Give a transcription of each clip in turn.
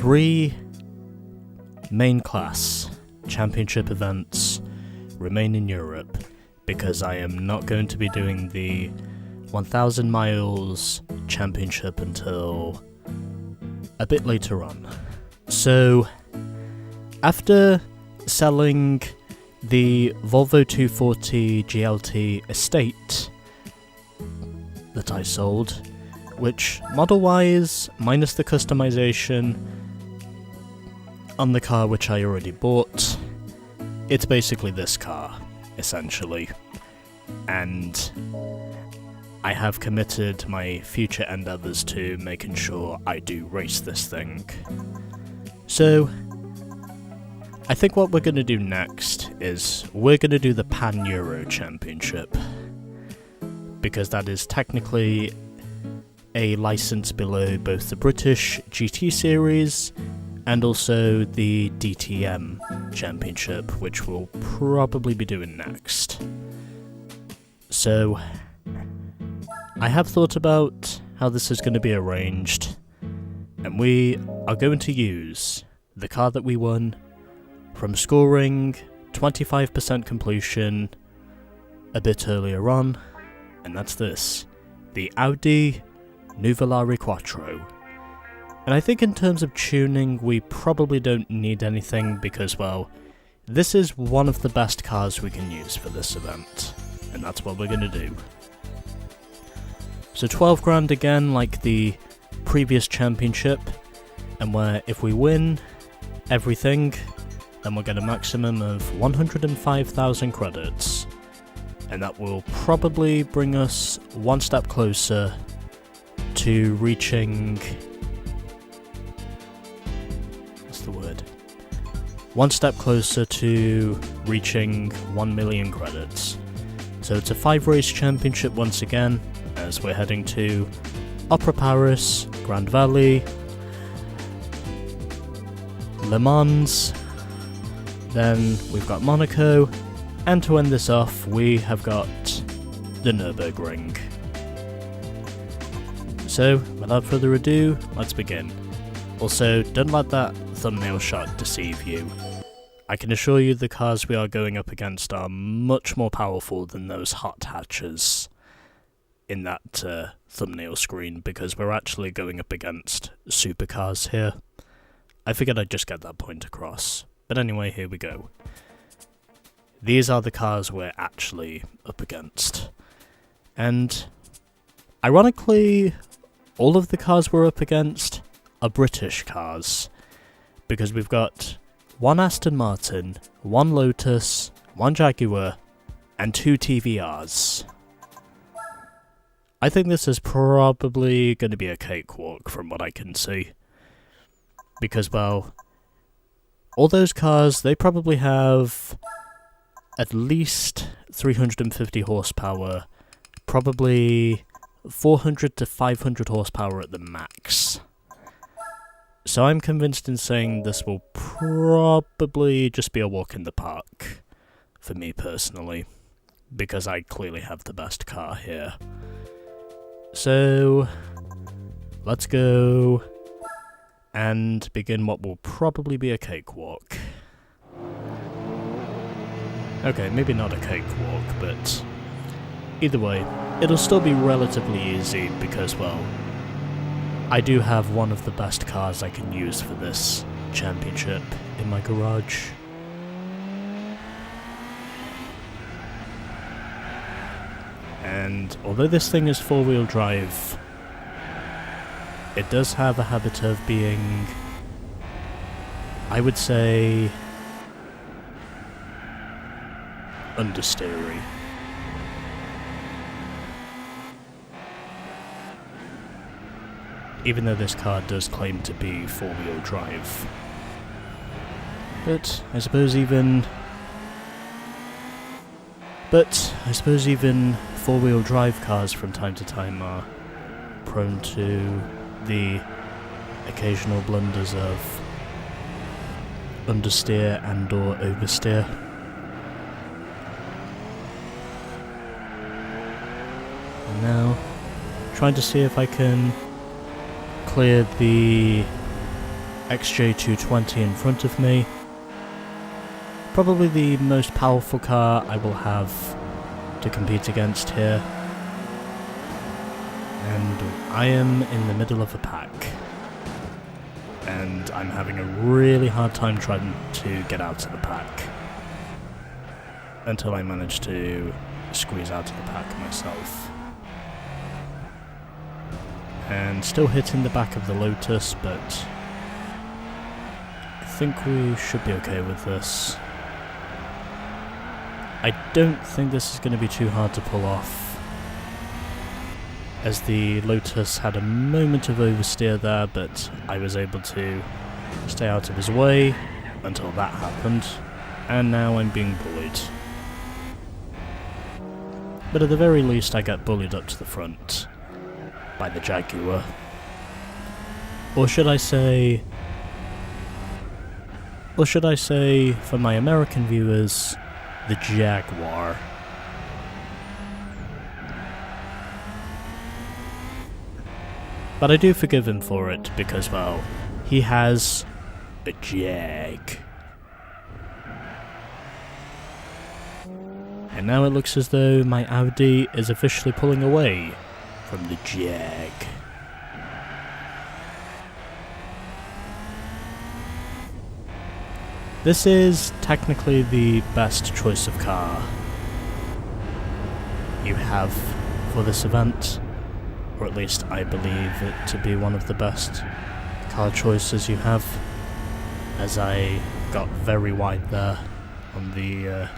3 main class championship events remain in Europe, because I am not going to be doing the 1000 miles championship until a bit later on. So, after selling the Volvo 240 GLT Estate that I sold, which model-wise, minus the customization on the car which I already bought, it's basically this car, essentially. And I have committed my future endeavours to making sure I do race this thing. So, I think what we're going to do next is we're going to do the Pan-Euro Championship, because that is technically a license below both the British GT Series and also the DTM Championship, which we'll probably be doing next. So, I have thought about how this is going to be arranged, and we are going to use the car that we won from scoring 25% completion a bit earlier on, and that's this, the Audi Nuvolari Quattro. And I think in terms of tuning, we probably don't need anything because, well, this is one of the best cars we can use for this event, and that's what we're going to do. So 12 grand again, like the previous championship, and where if we win everything, then we'll get a maximum of 105,000 credits, and that will probably bring us one step closer to reaching... one step closer to reaching 1 million credits. So it's a 5-race championship once again, as we're heading to Opera Paris, Grand Valley, Le Mans, then we've got Monaco, and to end this off we have got the Nürburgring. So, without further ado, let's begin. Also, don't let that thumbnail shot deceive you. I can assure you the cars we are going up against are much more powerful than those hot hatches in that thumbnail screen, because we're actually going up against supercars here. I figured I'd just get that point across. But anyway, here we go. These are the cars we're actually up against. And ironically, all of the cars we're up against are British cars, because we've got one Aston Martin, one Lotus, one Jaguar, and 2 TVRs. I think this is probably going to be a cakewalk from what I can see, because, well, all those cars, they probably have at least 350 horsepower, probably 400 to 500 horsepower at the max. So I'm convinced in saying this will probably just be a walk in the park, for me personally, because I clearly have the best car here. So, let's go and begin what will probably be a cakewalk. Okay, maybe not a cakewalk, but either way, it'll still be relatively easy because, well, I do have one of the best cars I can use for this championship in my garage. And although this thing is 4-wheel drive, it does have a habit of being, I would say, understeery. Even though this car does claim to be 4-wheel drive. But I suppose even 4-wheel drive cars from time to time are prone to the occasional blunders of understeer and or oversteer. And now, trying to see if I can clear the XJ220 in front of me. Probably the most powerful car I will have to compete against here. And I am in the middle of a pack. And I'm having a really hard time trying to get out of the pack. Until I manage to squeeze out of the pack myself. And still hitting the back of the Lotus, but I think we should be okay with this. I don't think this is going to be too hard to pull off, as the Lotus had a moment of oversteer there, but I was able to stay out of his way until that happened, and now I'm being bullied. But at the very least I get bullied up to the front by the Jaguar. Or should I say, for my American viewers, the Jaguar. But I do forgive him for it because, well, he has a Jag. And now it looks as though my Audi is officially pulling away from the Jag. This is technically the best choice of car you have for this event, or at least I believe it to be one of the best car choices you have, as I got very wide there on the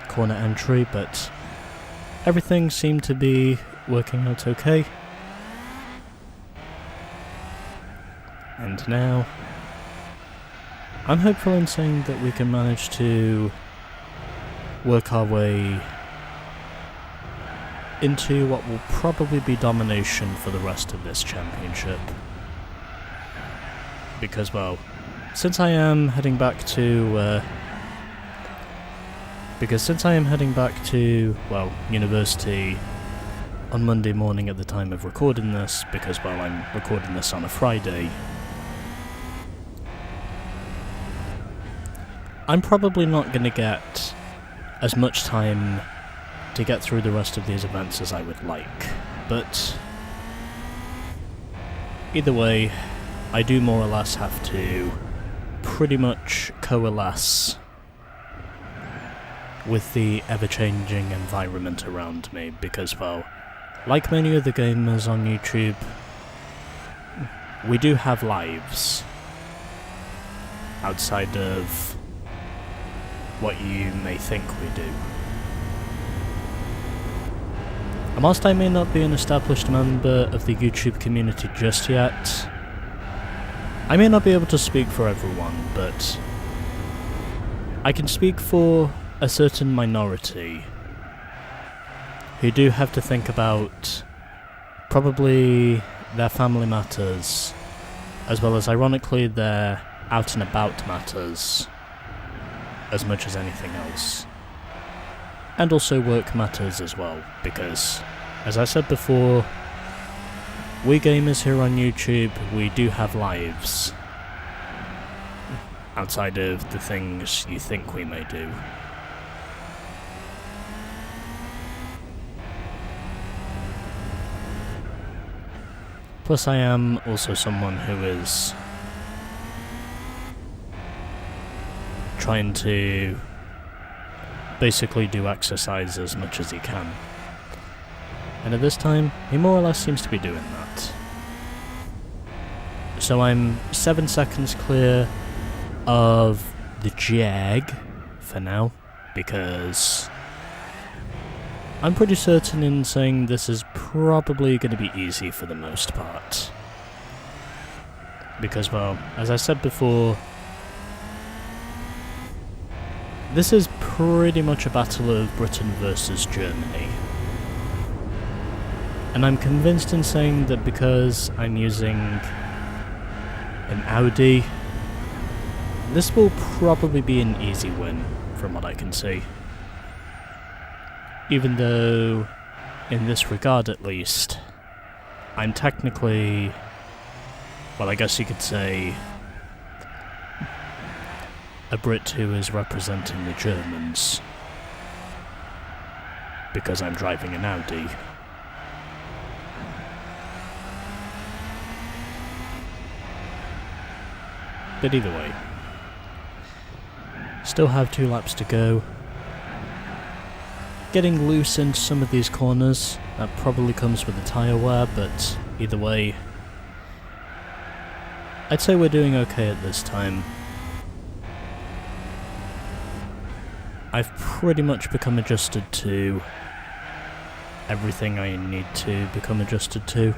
corner entry, but everything seemed to be working out okay. And now I'm hopeful in saying that we can manage to work our way into what will probably be domination for the rest of this championship. Because, well, since I am heading back to university on Monday morning at the time of recording this, because, well, I'm recording this on a Friday, I'm probably not going to get as much time to get through the rest of these events as I would like, but either way, I do more or less have to pretty much coalesce with the ever-changing environment around me, because, well, like many other gamers on YouTube, we do have lives outside of what you may think we do. And whilst I may not be an established member of the YouTube community just yet, I may not be able to speak for everyone, but I can speak for a certain minority who do have to think about probably their family matters, as well as, ironically, their out and about matters, as much as anything else. And also work matters as well, because, as I said before, we gamers here on YouTube, we do have lives outside of the things you think we may do. Plus, I am also someone who is trying to basically do exercise as much as he can. And at this time, he more or less seems to be doing that. So I'm 7 seconds clear of the Jag for now, because I'm pretty certain in saying this is probably going to be easy for the most part. Because, well, as I said before, this is pretty much a battle of Britain versus Germany. And I'm convinced in saying that because I'm using an Audi, this will probably be an easy win, from what I can see. Even though, in this regard at least, I'm technically well, I guess you could say a Brit who is representing the Germans, because I'm driving an Audi. But either way, still have 2 laps to go. Getting loose in some of these corners, that probably comes with the tyre wear, but either way, I'd say we're doing okay at this time. I've pretty much become adjusted to everything I need to become adjusted to.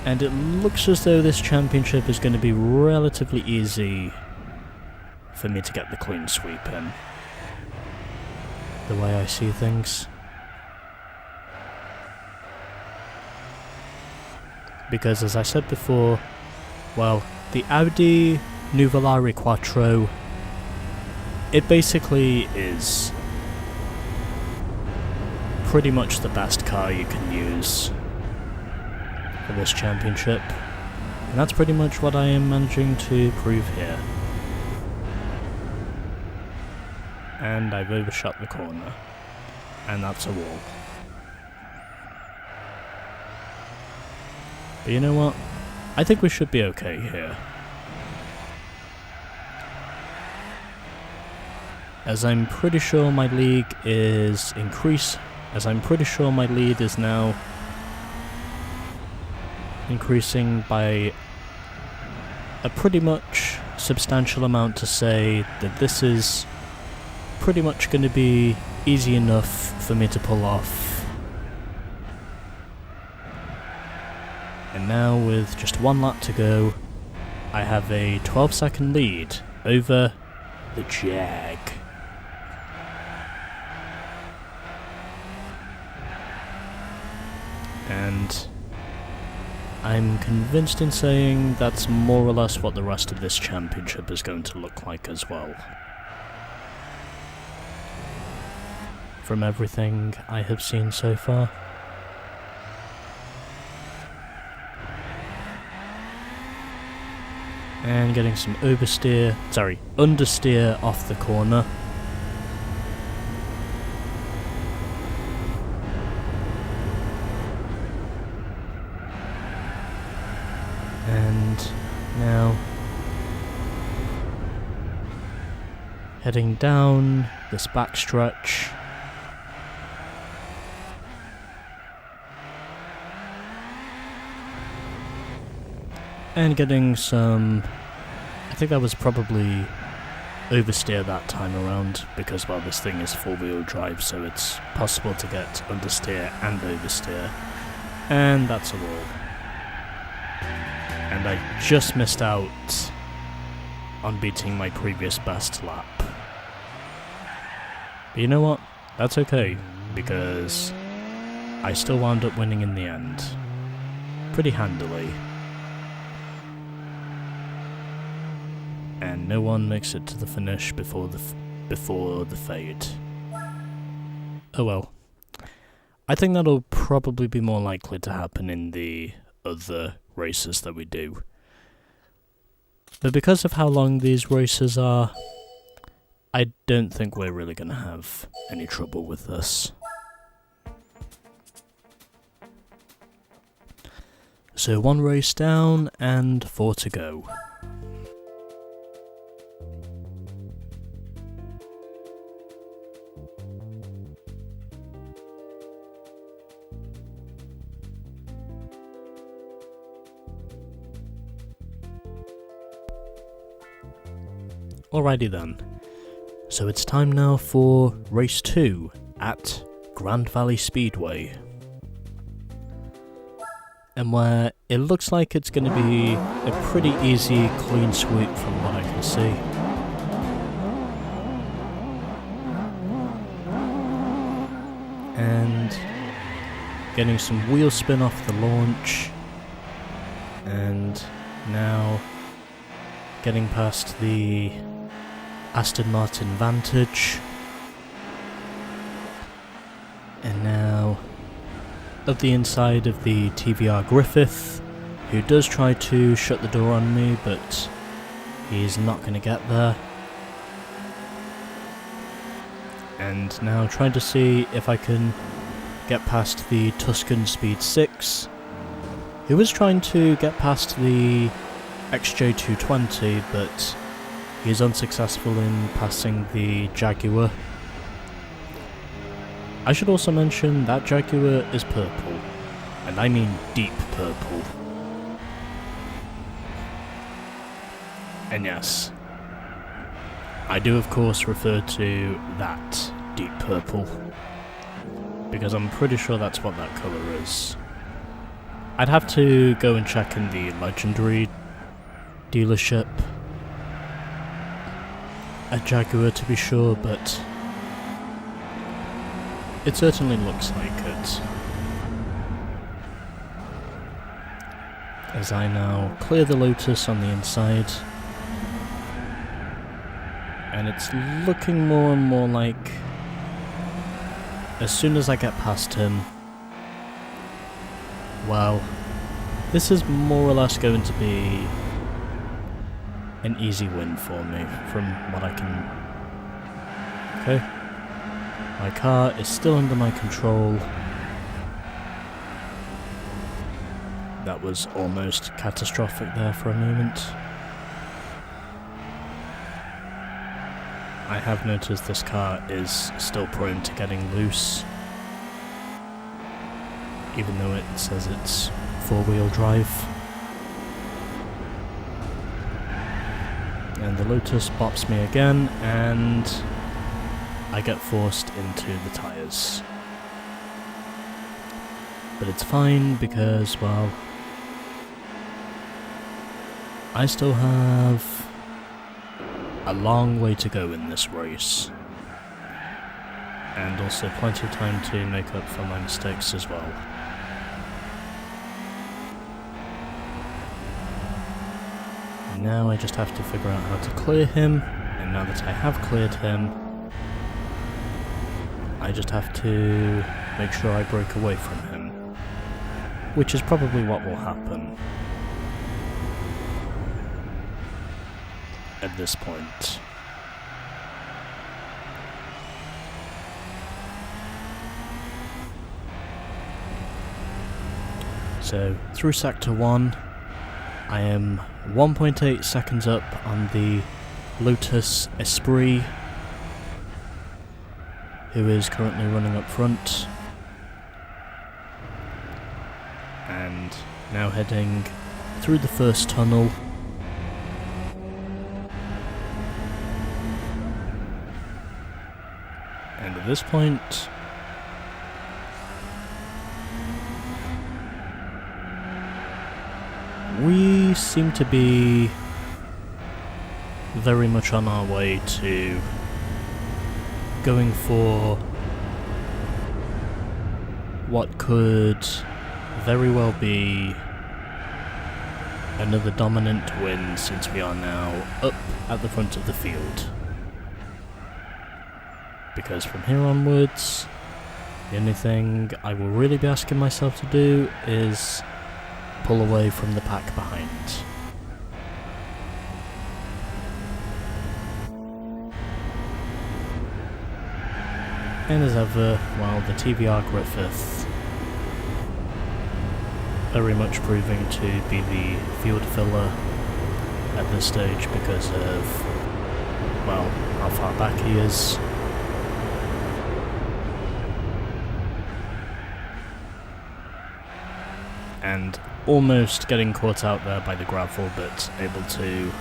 And it looks as though this championship is going to be relatively easy for me to get the clean sweep in. The way I see things. Because as I said before, well, the Audi Nuvolari Quattro, it basically is pretty much the best car you can use for this championship, and that's pretty much what I am managing to prove here. And I've overshot the corner, and that's a wall. But you know what? I think we should be okay here. As I'm pretty sure my lead is now increasing by a pretty much substantial amount to say that this is pretty much going to be easy enough for me to pull off. And now with just 1 lap to go, I have a 12-second lead over the Jag. And I'm convinced in saying that's more or less what the rest of this championship is going to look like as well. From everything I have seen so far. And getting some understeer off the corner. And now heading down this backstretch. And getting some, I think that was probably oversteer that time around, because, well, this thing is 4-wheel drive, so it's possible to get understeer and oversteer. And that's a wall. And I just missed out on beating my previous best lap. But you know what? That's okay, because I still wound up winning in the end. Pretty handily. And no one makes it to the finish before the fade. Oh well. I think that'll probably be more likely to happen in the other races that we do. But because of how long these races are, I don't think we're really going to have any trouble with this. So 1 race down and 4 to go. Alrighty then, so it's time now for race 2 at Grand Valley Speedway. And where it looks like it's going to be a pretty easy clean sweep from what I can see. And getting some wheel spin off the launch. And now getting past the Aston Martin Vantage. And now of the inside of the TVR Griffith, who does try to shut the door on me, but he's not going to get there. And now trying to see if I can get past the Tuscan Speed 6, who was trying to get past the XJ220, but he's unsuccessful in passing the Jaguar. I should also mention that Jaguar is purple, and I mean deep purple. And yes, I do of course refer to that deep purple, because I'm pretty sure that's what that colour is. I'd have to go and check in the Legendary dealership at Jaguar to be sure, but it certainly looks like it. As I now clear the Lotus on the inside, and it's looking more and more like, as soon as I get past him, well, this is more or less going to be an easy win for me, from what I can... Okay. My car is still under my control. That was almost catastrophic there for a moment. I have noticed this car is still prone to getting loose, even though it says it's four-wheel drive. And the Lotus bops me again, and I get forced into the tyres. But it's fine because, well, I still have a long way to go in this race, and also plenty of time to make up for my mistakes as well. Now I just have to figure out how to clear him, and now that I have cleared him, I just have to make sure I break away from him, which is probably what will happen at this point. So, through Sector 1, I am 1.8 seconds up on the Lotus Esprit, who is currently running up front, and now heading through the first tunnel. And at this point, we seem to be very much on our way to going for what could very well be another dominant win, since we are now up at the front of the field. Because from here onwards, the only thing I will really be asking myself to do is pull away from the pack behind. And as ever, well, the TVR Griffith very much proving to be the field filler at this stage because of, well, how far back he is. And almost getting caught out there by the gravel, but able to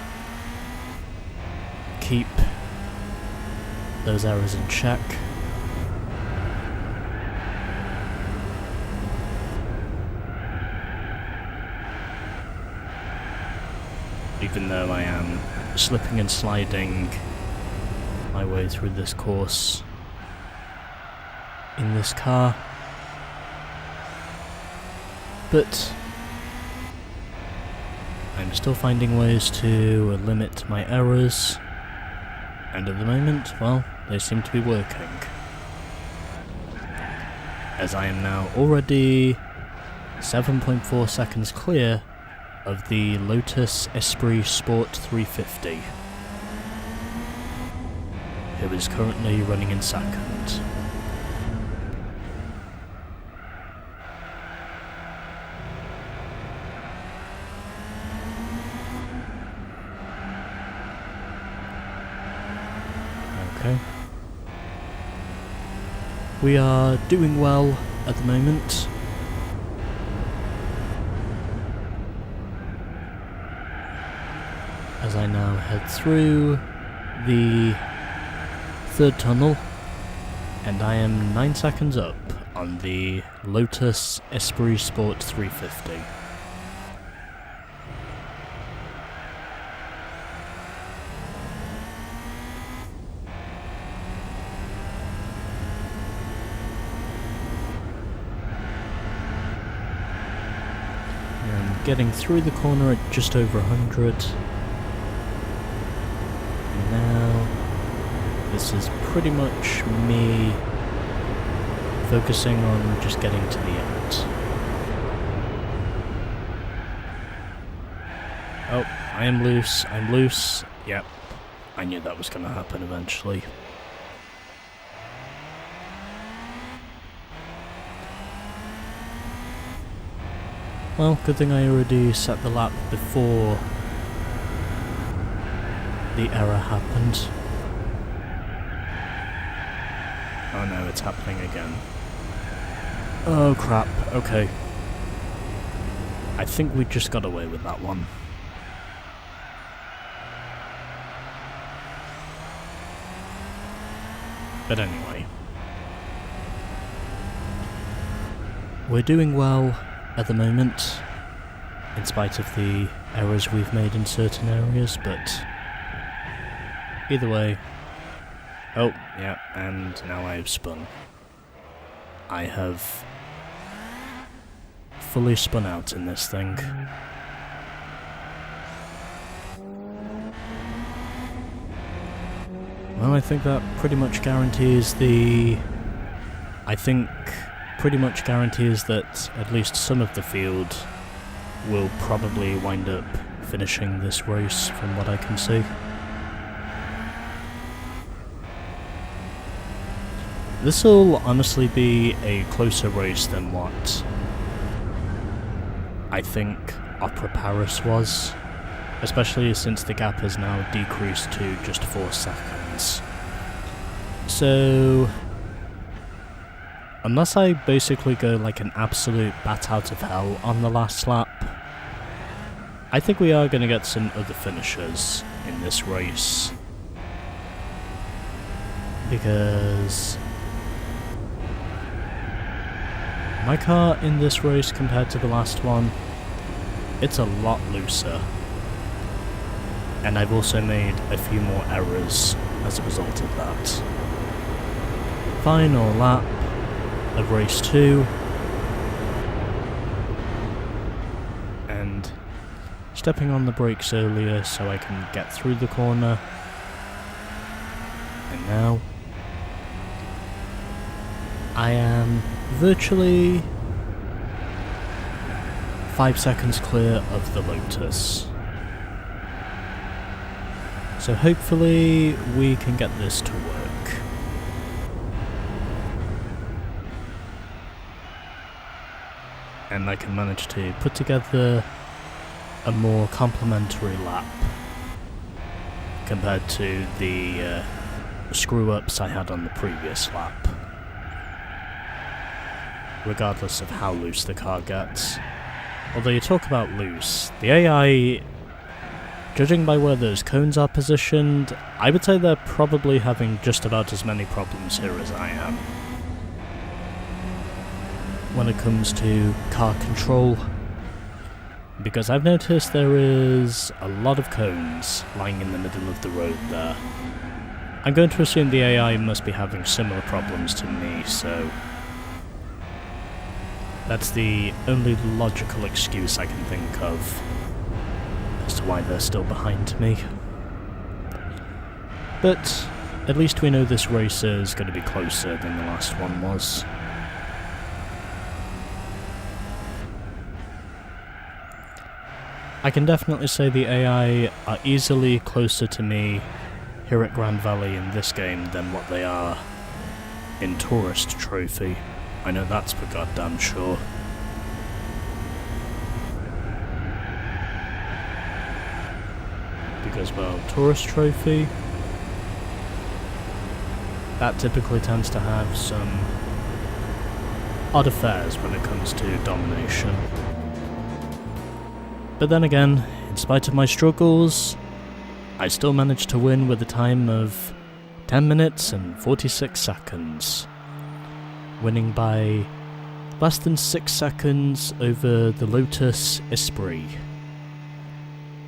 keep those errors in check. Even though I am slipping and sliding my way through this course in this car. But I'm still finding ways to limit my errors, and at the moment, well, they seem to be working. as I am now already 7.4 seconds clear of the Lotus Esprit Sport 350, who is currently running in second. Okay. We are doing well at the moment. As I now head through the third tunnel, and I am 9 seconds up on the Lotus Esprit Sport 350. I'm getting through the corner at just over 100. Now, this is pretty much me focusing on just getting to the end. Oh, I'm loose. Yep, I knew that was going to happen eventually. Well, good thing I already set the lap before the error happened. Oh no, it's happening again. Oh crap, okay. I think we just got away with that one. But anyway. We're doing well at the moment, in spite of the errors we've made in certain areas, but either way. Oh, yeah, and now I have spun. I have fully spun out in this thing. Well, I think that pretty much guarantees that at least some of the field will probably wind up finishing this race from what I can see. This will honestly be a closer race than what I think Opera Paris was, especially since the gap has now decreased to just 4 seconds. So, unless I basically go like an absolute bat out of hell on the last lap, I think we are going to get some other finishers in this race. Because my car in this race compared to the last one, it's a lot looser. And I've also made a few more errors as a result of that. Final lap of race 2. And stepping on the brakes earlier so I can get through the corner. And now I am virtually 5 seconds clear of the Lotus. So hopefully we can get this to work. And I can manage to put together a more complimentary lap compared to the screw-ups I had on the previous lap. Regardless of how loose the car gets. Although you talk about loose, the AI, judging by where those cones are positioned, I would say they're probably having just about as many problems here as I am. When it comes to car control, because I've noticed there is a lot of cones lying in the middle of the road there. I'm going to assume the AI must be having similar problems to me, so that's the only logical excuse I can think of as to why they're still behind me. But at least we know this race is going to be closer than the last one was. I can definitely say the AI are easily closer to me here at Grand Valley in this game than what they are in Tourist Trophy. I know that's for goddamn sure. Because, well, Tourist Trophy, that typically tends to have some odd affairs when it comes to domination. But then again, in spite of my struggles, I still managed to win with a time of 10 minutes and 46 seconds. Winning by less than 6 seconds over the Lotus Esprit.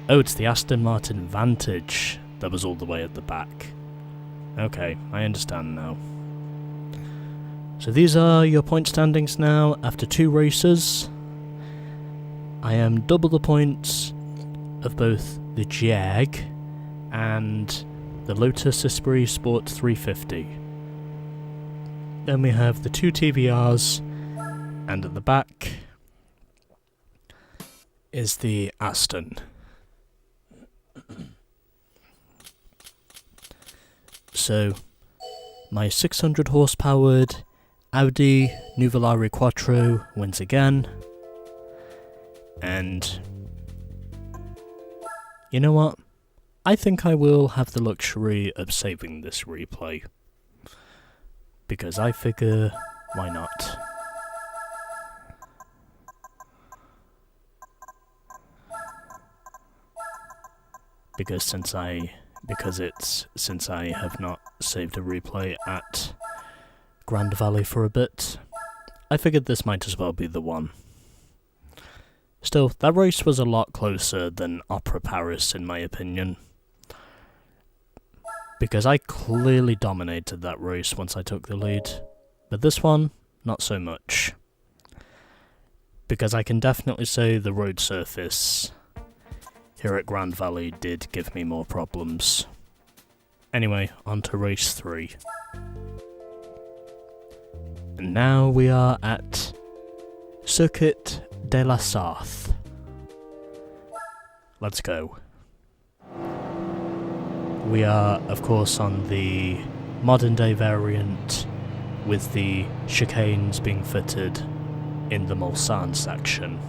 Oh, it's the Aston Martin Vantage that was all the way at the back. Okay, I understand now. So these are your point standings now after 2 races. I am double the points of both the Jag and the Lotus Esprit Sport 350. Then we have the 2 TVRs, and at the back is the Aston. So, my 600 horsepowered Audi Nuvolari Quattro wins again. And you know what? I think I will have the luxury of saving this replay. Because I figure, why not? Because since I have not saved a replay at Grand Valley for a bit, I figured this might as well be the one. Still, that race was a lot closer than Opera Paris in my opinion. Because I clearly dominated that race once I took the lead. But this one, not so much. Because I can definitely say the road surface here at Grand Valley did give me more problems. Anyway, on to race 3. And now we are at Circuit de la Sarthe. Let's go. We are, of course, on the modern day variant with the chicanes being fitted in the Mulsanne section.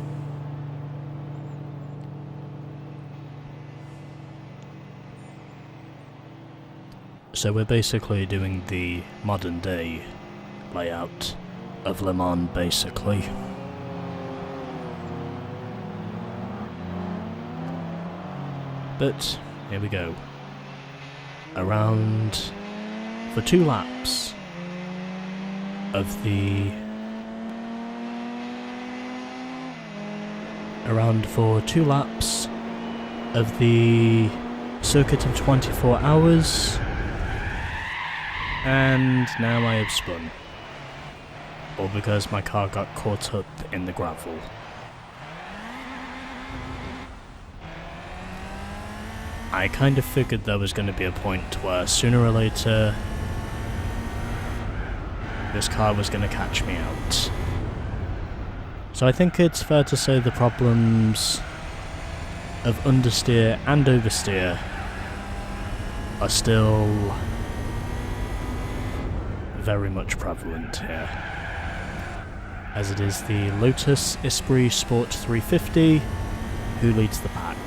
So we're basically doing the modern day layout of Le Mans, basically. But here we go. Around for 2 laps of the circuit of 24 hours, and now I have spun. All because my car got caught up in the gravel. I kind of figured there was going to be a point where sooner or later this car was going to catch me out. So I think it's fair to say the problems of understeer and oversteer are still very much prevalent here, as it is the Lotus Esprit Sport 350 who leads the pack.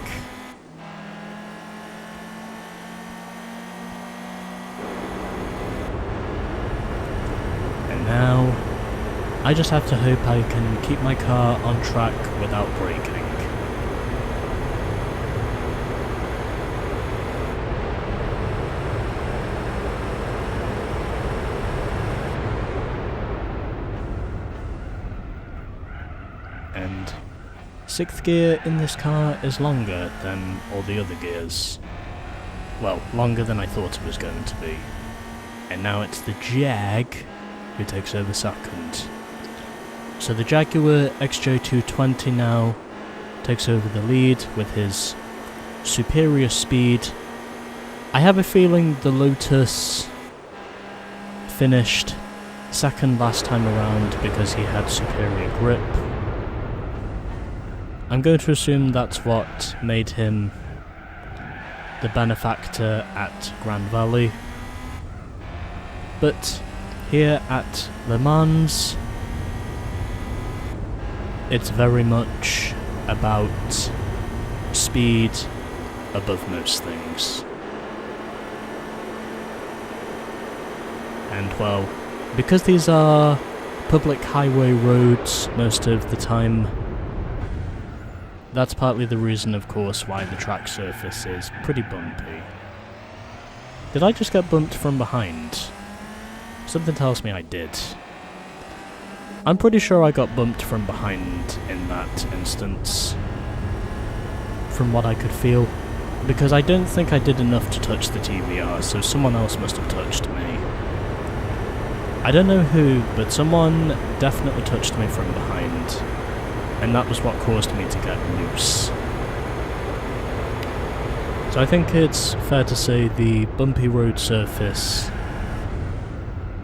And now I just have to hope I can keep my car on track without braking. And 6th gear in this car is longer than all the other gears. Well, longer than I thought it was going to be. And now it's the Jag who takes over second. So the Jaguar XJ220 now takes over the lead with his superior speed. I have a feeling the Lotus finished second last time around because he had superior grip. I'm going to assume that's what made him the benefactor at Grand Valley. But here at Le Mans, it's very much about speed above most things. And well, because these are public highway roads most of the time, that's partly the reason, of course, why the track surface is pretty bumpy. Did I just get bumped from behind? Something tells me I did. I'm pretty sure I got bumped from behind in that instance, from what I could feel, because I don't think I did enough to touch the TVR, so someone else must have touched me. I don't know who, but someone definitely touched me from behind, and that was what caused me to get loose. So I think it's fair to say the bumpy road surface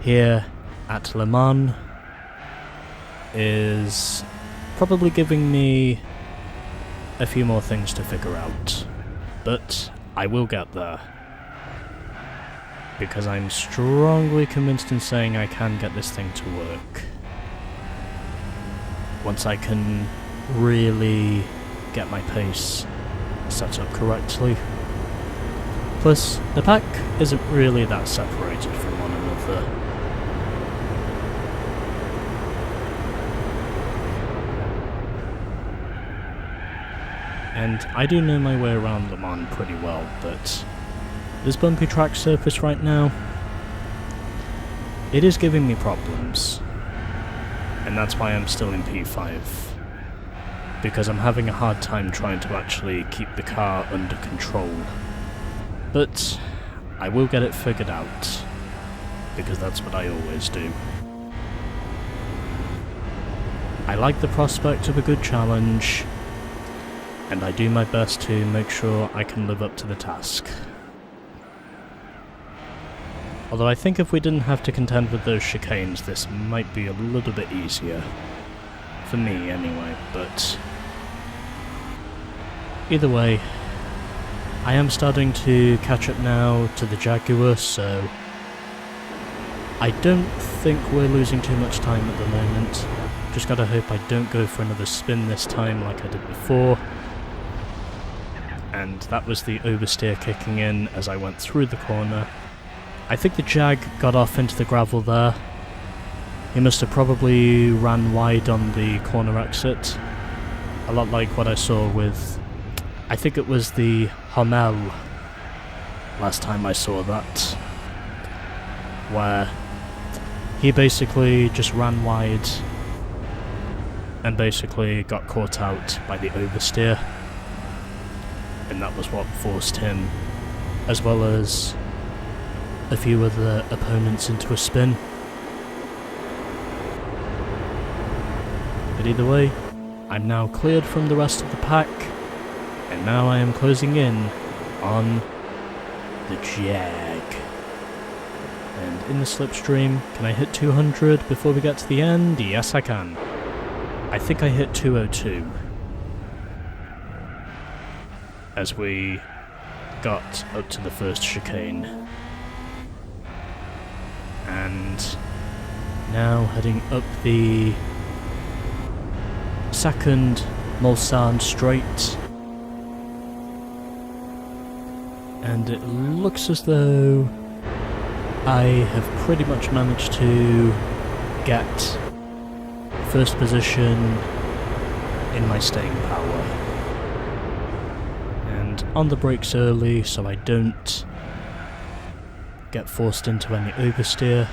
here at Le Mans is probably giving me a few more things to figure out, but I will get there, because I'm strongly convinced in saying I can get this thing to work once I can really get my pace set up correctly. Plus, the pack isn't really that separated from one another. And I do know my way around Le Mans pretty well, but this bumpy track surface right now, it is giving me problems. And that's why I'm still in P5. Because I'm having a hard time trying to actually keep the car under control. But I will get it figured out, because that's what I always do. I like the prospect of a good challenge, and I do my best to make sure I can live up to the task. Although I think if we didn't have to contend with those chicanes, this might be a little bit easier. For me, anyway, but either way, I am starting to catch up now to the Jaguar, so I don't think we're losing too much time at the moment. Just gotta hope I don't go for another spin this time like I did before. And that was the oversteer kicking in as I went through the corner. I think the Jag got off into the gravel there. He must have probably ran wide on the corner exit. A lot like what I saw with, I think it was the Hummel last time I saw that, where he basically just ran wide and basically got caught out by the oversteer, and that was what forced him, as well as a few other opponents, into a spin. But either way, I'm now cleared from the rest of the pack, and now I am closing in on the Jag. And in the slipstream, can I hit 200 before we get to the end? Yes, I can. I think I hit 202 as we got up to the first chicane. And now heading up the second Mulsanne straight, and it looks as though I have pretty much managed to get first position in my staying power, and on the brakes early so I don't get forced into any oversteer,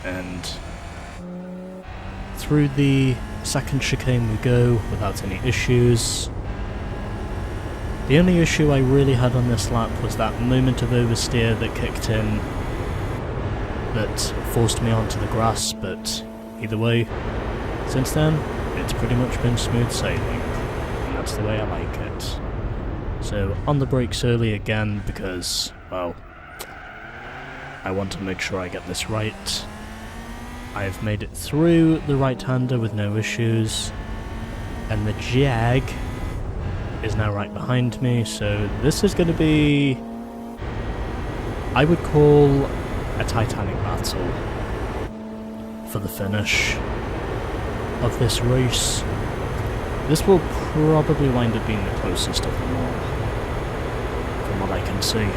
and through the second chicane we go without any issues. The only issue I really had on this lap was that moment of oversteer that kicked in that forced me onto the grass, but either way, since then, it's pretty much been smooth sailing, and that's the way I like it. So on the brakes early again because, well, I want to make sure I get this right. I've made it through the right-hander with no issues, And the Jag is now right behind me, so this is going to be, I would call, a titanic battle for the finish of this race. This will probably wind up being the closest of them all, from what I can see.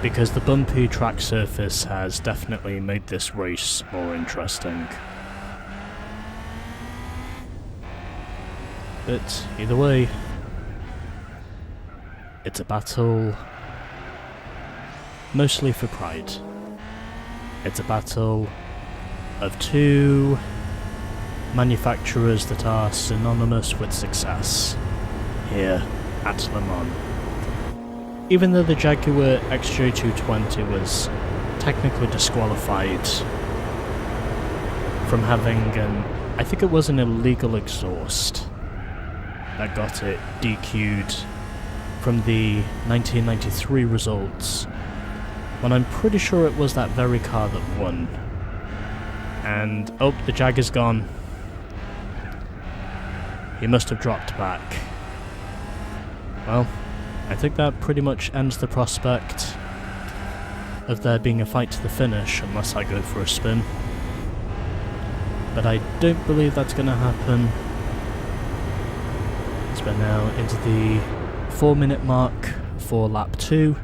Because the bumpy track surface has definitely made this race more interesting. But either way, it's a battle mostly for pride. It's a battle of two manufacturers that are synonymous with success here at Le Mans. Even though the Jaguar XJ220 was technically disqualified from having I think it was an illegal exhaust that got it DQ'd from the 1993 results, when I'm pretty sure it was that very car that won. And, oh, the Jag is gone. He must have dropped back. Well, I think that pretty much ends the prospect of there being a fight to the finish, unless I go for a spin. But I don't believe that's going to happen. As we're now into the 4-minute mark for lap 2.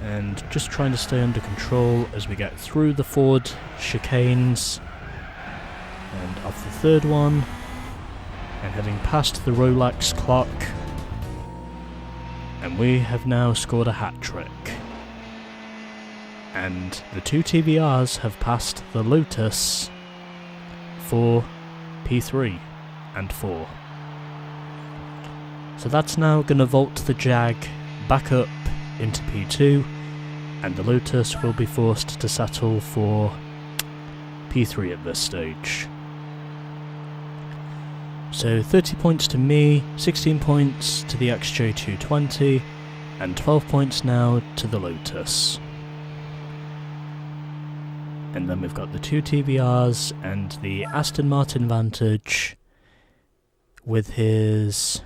And just trying to stay under control as we get through the Ford chicanes. And off the third one. And heading past the Rolex clock. And we have now scored a hat-trick. And the two TVRs have passed the Lotus for P3 and 4. So that's now going to vault the Jag back up into P2, and the Lotus will be forced to settle for P3 at this stage. So 30 points to me, 16 points to the XJ220, and 12 points now to the Lotus. And then we've got the two TVRs and the Aston Martin Vantage with his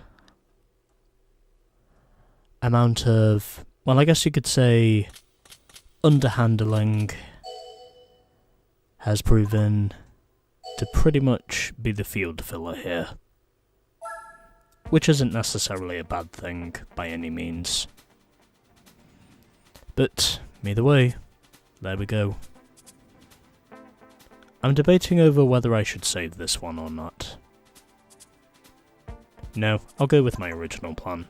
amount of, well, I guess you could say underhandling has proven to pretty much be the field filler here. Which isn't necessarily a bad thing by any means. But either way, there we go. I'm debating over whether I should save this one or not. No, I'll go with my original plan.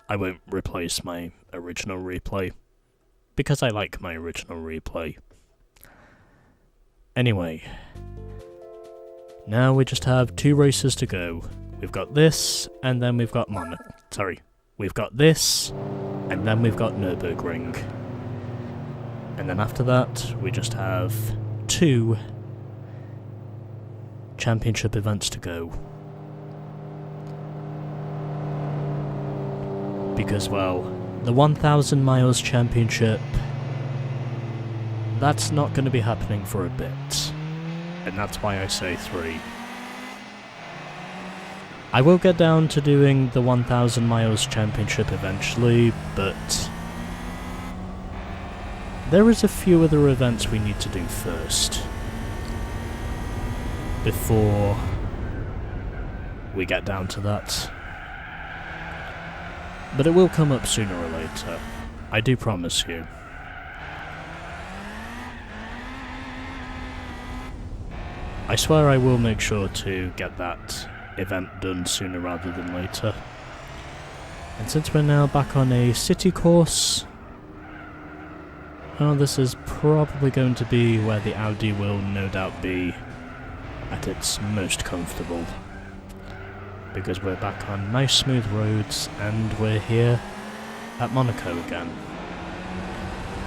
I won't replace my original replay, because I like my original replay. Anyway, now we just have 2 races to go. We've got this, and then we've got we've got this, and then we've got Nürburgring. And then after that, we just have 2 championship events to go. Because, well, the 1,000 miles championship, that's not going to be happening for a bit. And that's why I say 3. I will get down to doing the 1,000 miles championship eventually, but there is a few other events we need to do first, before we get down to that. But it will come up sooner or later, I do promise you. I swear I will make sure to get that event done sooner rather than later. And since we're now back on a city course, well, this is probably going to be where the Audi will no doubt be at its most comfortable. Because we're back on nice smooth roads, and we're here at Monaco again.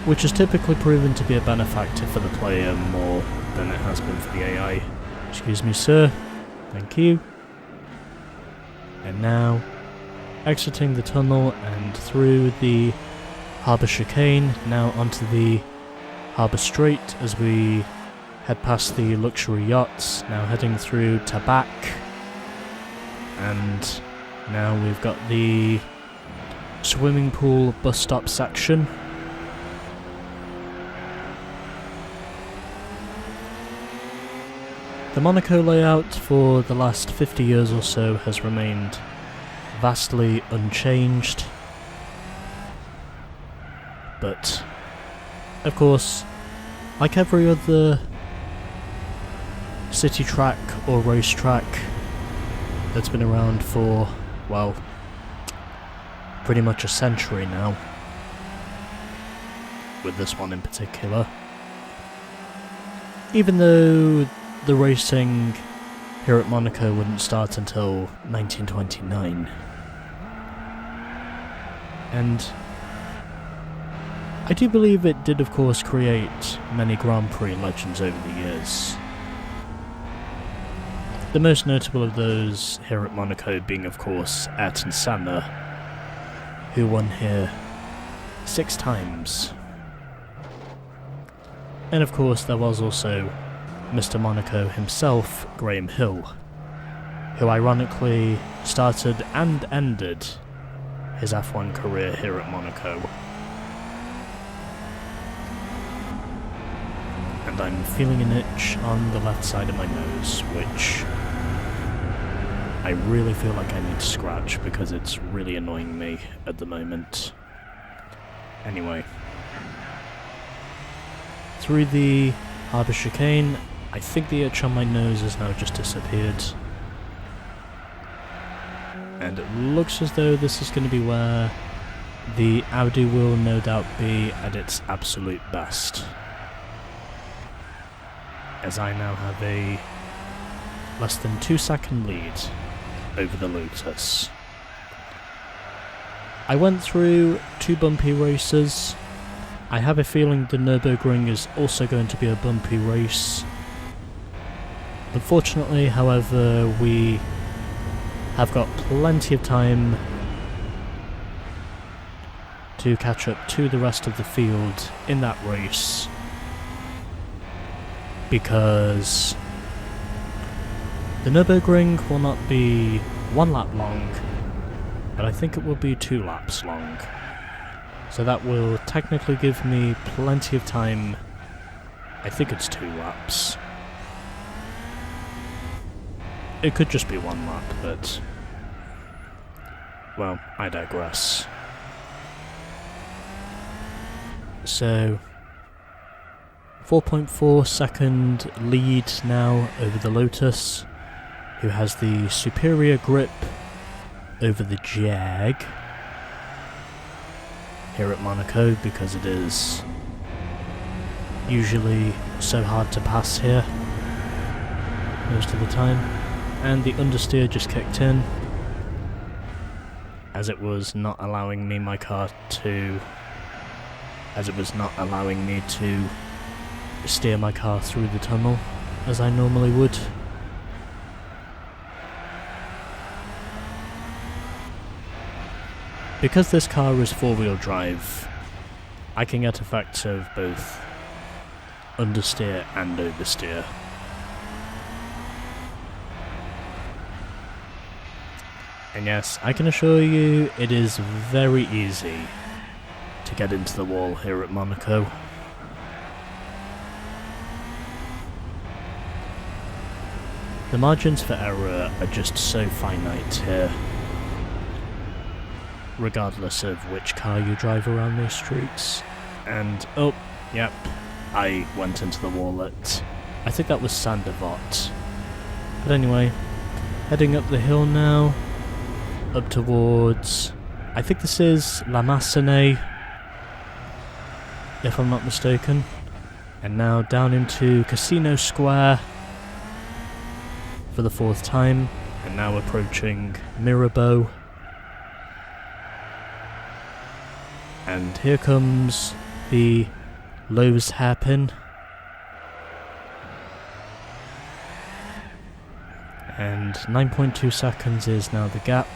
Which has typically proven to be a benefactor for the player more than it has been for the AI. Excuse me, sir. Thank you. And now, exiting the tunnel and through the harbour chicane, now onto the harbour straight as we head past the luxury yachts, now heading through Tabac, and now we've got the swimming pool bus stop section. The Monaco layout for the last 50 years or so has remained vastly unchanged, but of course, like every other city track or racetrack that's been around for, well, pretty much a century now, with this one in particular, even though the racing here at Monaco wouldn't start until 1929. And I do believe it did of course create many Grand Prix legends over the years. The most notable of those here at Monaco being of course Ayrton Senna, who won here 6 times. And of course there was also Mr. Monaco himself, Graham Hill, who ironically started and ended his F1 career here at Monaco. And I'm feeling an itch on the left side of my nose, which I really feel like I need to scratch because it's really annoying me at the moment. Anyway, through the harbour chicane, I think the itch on my nose has now just disappeared. And it looks as though this is going to be where the Audi will no doubt be at its absolute best, as I now have a less than 2-second lead over the Lotus. I went through 2 bumpy races. I have a feeling the Nürburgring is also going to be a bumpy race. Unfortunately, however, we have got plenty of time to catch up to the rest of the field in that race, because the Nürburgring will not be 1 lap long, but I think it will be 2 laps long. So that will technically give me plenty of time. I think it's 2 laps. It could just be 1 lap, but, well, I digress. So, 4.4 second lead now over the Lotus, who has the superior grip over the Jag here at Monaco, because it is usually so hard to pass here most of the time. And the understeer just kicked in, as it was not allowing me to steer my car through the tunnel as I normally would. Because this car is 4-wheel drive, I can get effects of both understeer and oversteer. And yes, I can assure you it is very easy to get into the wall here at Monaco. The margins for error are just so finite here, regardless of which car you drive around these streets. And, oh, yep, I went into the wall at, I think that was Sandervot. But anyway, heading up the hill now, up towards, I think this is La Massenay, if I'm not mistaken. And now down into Casino Square for the 4th time, and now approaching Mirabeau. And here comes the Lowe's hairpin. And 9.2 seconds is now the gap.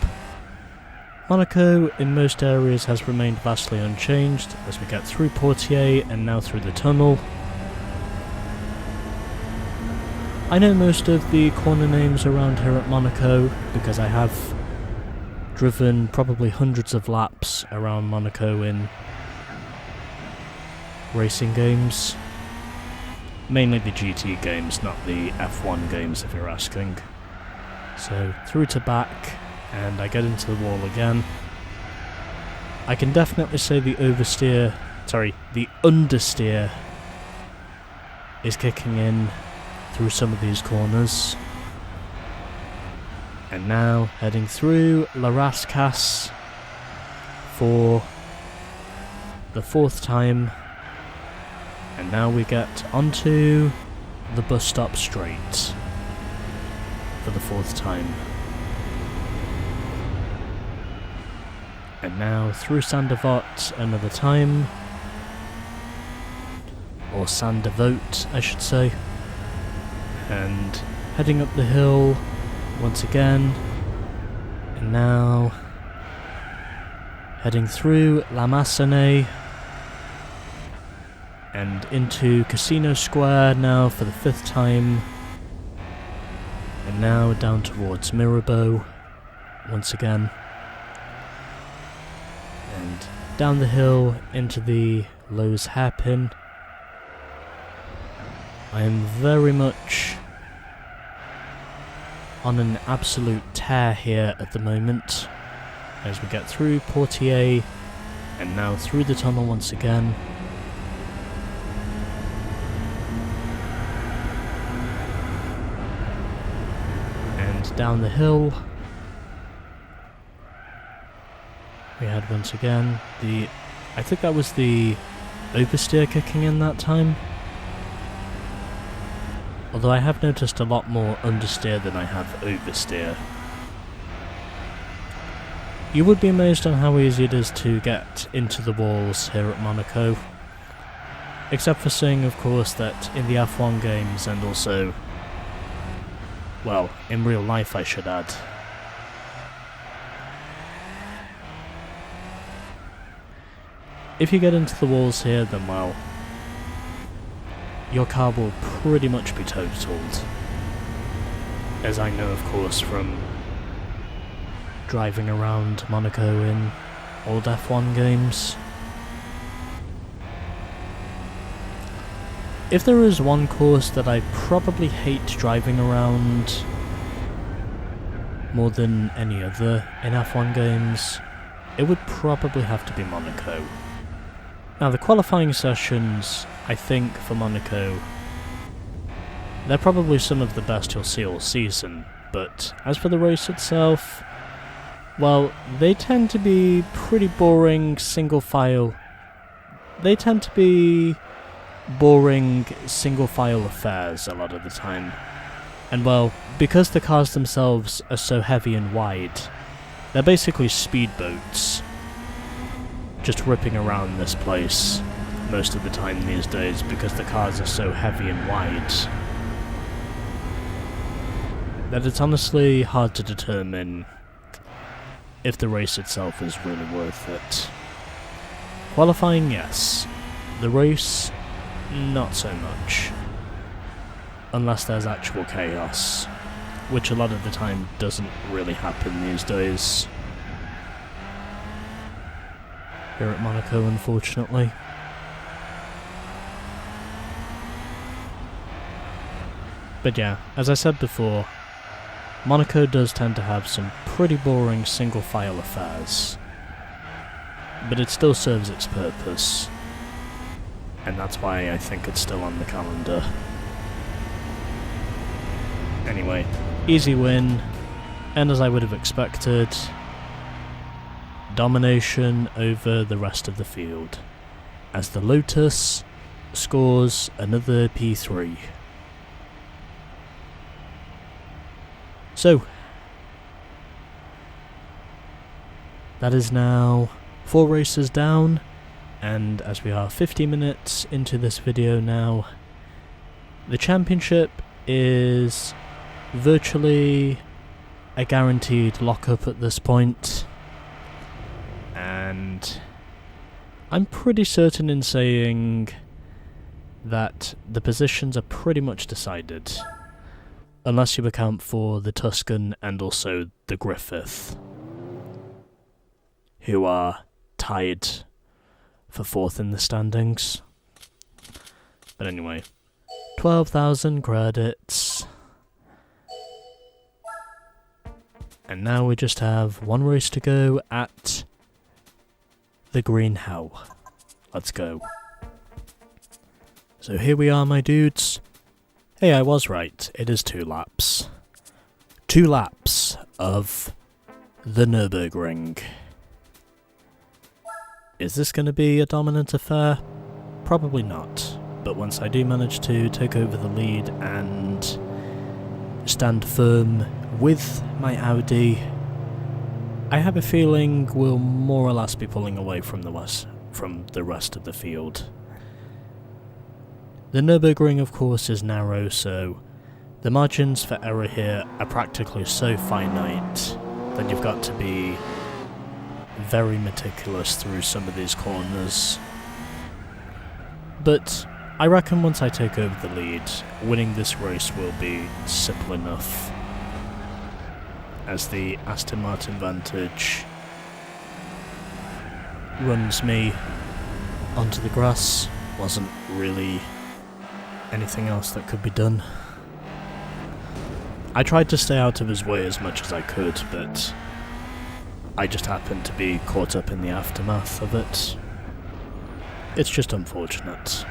Monaco in most areas has remained vastly unchanged as we get through Portier and now through the tunnel. I know most of the corner names around here at Monaco because I have driven probably hundreds of laps around Monaco in racing games. Mainly the GT games, not the F1 games if you're asking. So through to back, and I get into the wall again. I can definitely say the understeer is kicking in through some of these corners. And now heading through La Rascasse for the 4th time. And now we get onto the bus stop straight for the 4th time. And now through Saint-Devote another time. Or Saint-Devote, I should say. And heading up the hill once again. And now heading through La Massonnet and into Casino Square now for the 5th time. And now down towards Mirabeau once again. And down the hill into the Lowe's hairpin. I am very much on an absolute tear here at the moment as we get through Portier and now through the tunnel once again. And down the hill we had once again I think that was the oversteer kicking in that time. Although I have noticed a lot more understeer than I have oversteer. You would be amazed on how easy it is to get into the walls here at Monaco. Except for saying, of course, that in the F1 games and also, well, in real life I should add. If you get into the walls here, then well, your car will pretty much be totaled. As I know, of course, from driving around Monaco in old F1 games. If there is one course that I probably hate driving around more than any other in F1 games, it would probably have to be Monaco. Now the qualifying sessions, I think, for Monaco, they're probably some of the best you'll see all season, but as for the race itself, well, they tend to be pretty boring single file affairs a lot of the time. And well, because the cars themselves are so heavy and wide, they're basically speedboats, just ripping around this place most of the time these days because the cars are so heavy and wide that it's honestly hard to determine if the race itself is really worth it. Qualifying, yes. The race, not so much. Unless there's actual chaos, which a lot of the time doesn't really happen these days here at Monaco, unfortunately. But yeah, as I said before, Monaco does tend to have some pretty boring single-file affairs, but it still serves its purpose, and that's why I think it's still on the calendar. Anyway, easy win, and as I would have expected, domination over the rest of the field, as the Lotus scores another P3. So, that is now 4 races down, and as we are 50 minutes into this video now, the championship is virtually a guaranteed lock-up at this point. And I'm pretty certain in saying that the positions are pretty much decided. unless you account for the Tuscan and also the Griffith, who are tied for 4th in the standings. But anyway, 12,000 credits. And now we just have one race to go at the Green Hell. Let's go. So here we are, my dudes. Hey, I was right. It is 2 laps. 2 laps of the Nürburgring. Is this going to be a dominant affair? Probably not. But once I do manage to take over the lead and stand firm with my Audi, I have a feeling we'll more or less be pulling away from the rest of the field. The Nürburgring, of course, is narrow, so the margins for error here are practically so finite that you've got to be very meticulous through some of these corners. But I reckon once I take over the lead, winning this race will be simple enough, as the Aston Martin Vantage runs me onto the grass. Wasn't really anything else that could be done. I tried to stay out of his way as much as I could, but I just happened to be caught up in the aftermath of it. It's just unfortunate.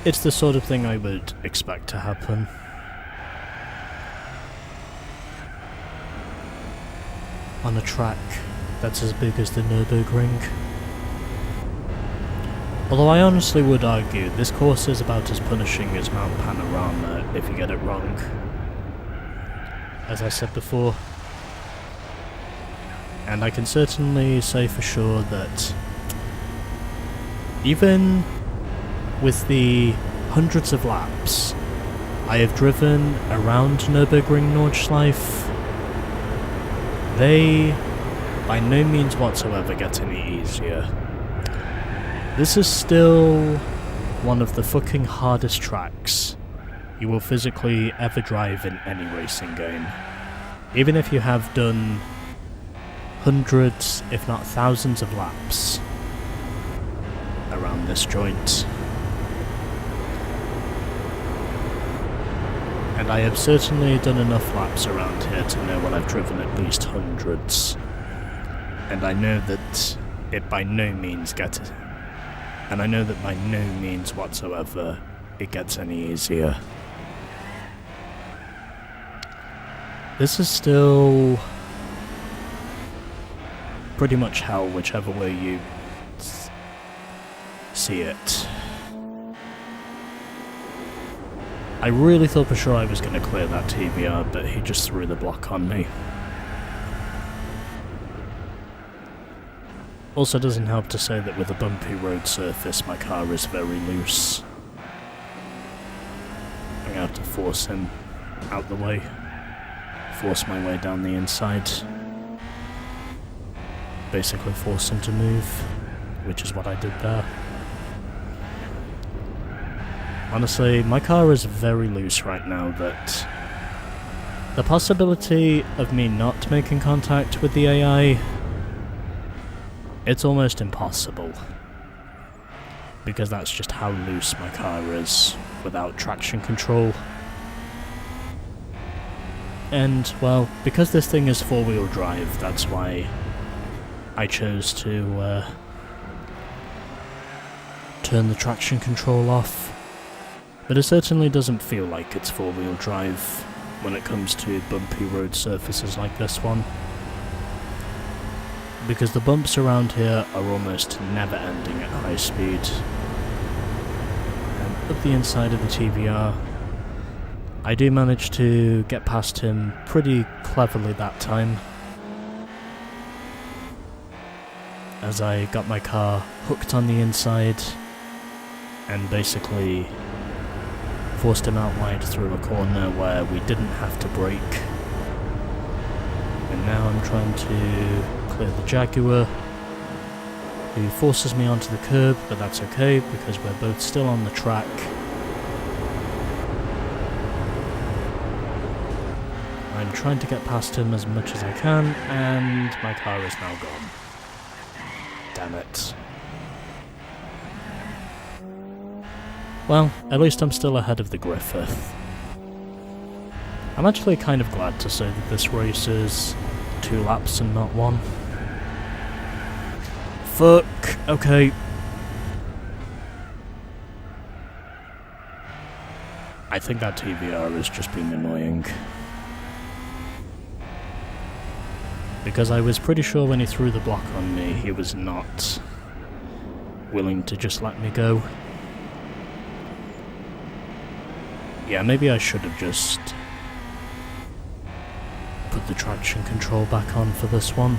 It's the sort of thing I would expect to happen. On a track that's as big as the Nürburgring. Although I honestly would argue this course is about as punishing as Mount Panorama if you get it wrong. As I said before. And I can certainly say for sure that even with the hundreds of laps I have driven around Nürburgring Nordschleife, they by no means whatsoever get any easier. This is still one of the fucking hardest tracks you will physically ever drive in any racing game. Even if you have done hundreds, if not thousands of laps around this joint. And I have certainly done enough laps around here to know what I've driven at least hundreds. And I know that it by no means whatsoever it gets any easier. This is still pretty much hell, whichever way you see it. I really thought for sure I was going to clear that TVR, but he just threw the block on me. Also doesn't help to say that with a bumpy road surface my car is very loose. I'm going to have to force him out the way. Force my way down the inside. Basically force him to move, which is what I did there. Honestly, my car is very loose right now that the possibility of me not making contact with the AI, it's almost impossible. Because that's just how loose my car is without traction control. And, well, because this thing is 4-wheel drive, that's why I chose to turn the traction control off. But it certainly doesn't feel like it's 4-wheel drive when it comes to bumpy road surfaces like this one. Because the bumps around here are almost never ending at high speed. And up the inside of the TVR, I do manage to get past him pretty cleverly that time, as I got my car hooked on the inside and basically forced him out wide through a corner where we didn't have to brake. And now I'm trying to clear the Jaguar, who forces me onto the curb, but that's okay because we're both still on the track. I'm trying to get past him as much as I can, and my car is now gone. Damn it. Well, at least I'm still ahead of the Griffith. I'm actually kind of glad to say that this race is 2 laps and not 1. Fuck, okay. I think that TVR has just been annoying. Because I was pretty sure when he threw the block on me, he was not willing to just let me go. Yeah, maybe I should have just put the traction control back on for this one.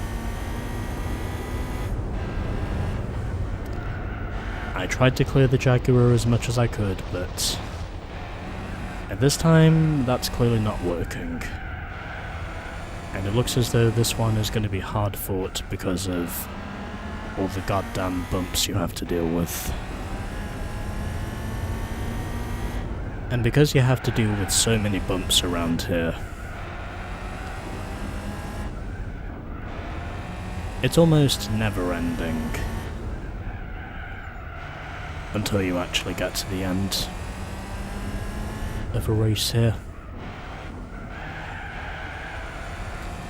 I tried to clear the Jaguar as much as I could, but at this time, that's clearly not working. And it looks as though this one is going to be hard fought because of all the goddamn bumps you have to deal with. And because you have to deal with so many bumps around here, it's almost never ending until you actually get to the end of a race here.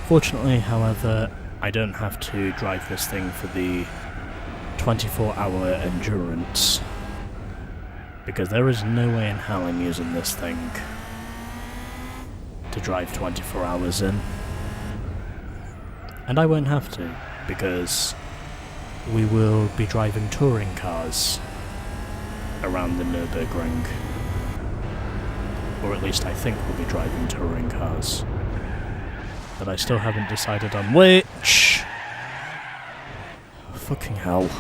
Fortunately, however, I don't have to drive this thing for the 24-hour endurance, because there is no way in hell I'm using this thing to drive 24 hours in. And I won't have to, because we will be driving touring cars around the Nürburgring. Or at least I think we'll be driving touring cars. But I still haven't decided on which. Fucking hell.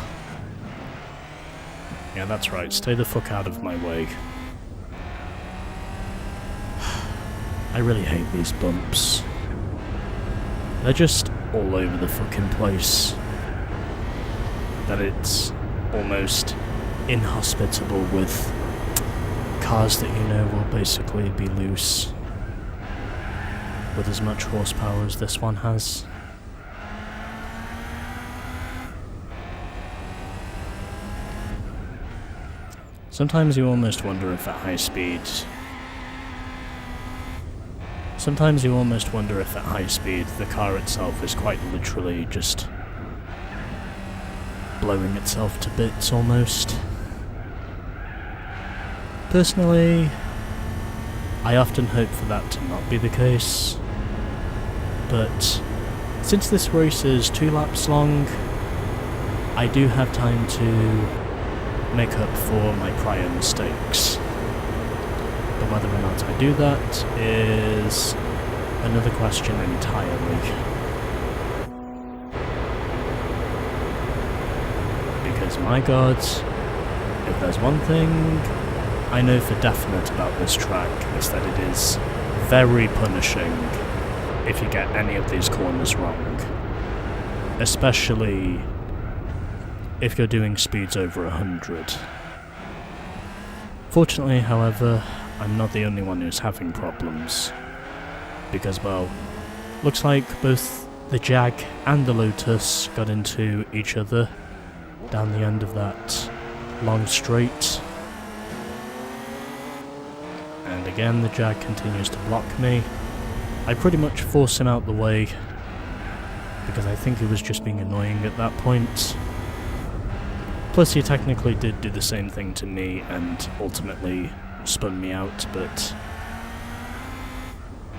Yeah, that's right, stay the fuck out of my way. I really hate these bumps. They're just all over the fucking place. That it's almost inhospitable with cars that you know will basically be loose with as much horsepower as this one has. Sometimes you almost wonder if at high speed... Sometimes you almost wonder if at high speed the car itself is quite literally just blowing itself to bits almost. Personally, I often hope for that to not be the case, but since this race is 2 laps long, I do have time to make up for my prior mistakes. But whether or not I do that is another question entirely. Because my god, if there's one thing I know for definite about this track, it's that it is very punishing if you get any of these corners wrong. Especially if you're doing speeds over 100. Fortunately, however, I'm not the only one who's having problems. Because, well, looks like both the Jag and the Lotus got into each other down the end of that long straight. And again, the Jag continues to block me. I pretty much force him out the way, because I think he was just being annoying at that point. Plus, he technically did do the same thing to me and ultimately spun me out, but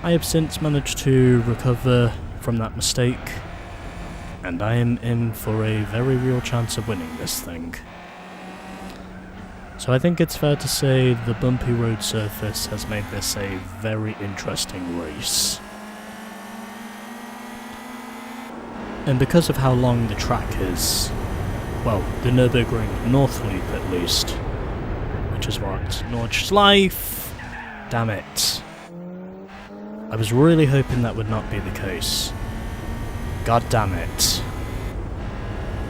I have since managed to recover from that mistake, and I am in for a very real chance of winning this thing. So I think it's fair to say the bumpy road surface has made this a very interesting race. And because of how long the track is, well, the Nürburgring North Loop at least, which is what? Nordschleife? Damn it. I was really hoping that would not be the case. God damn it.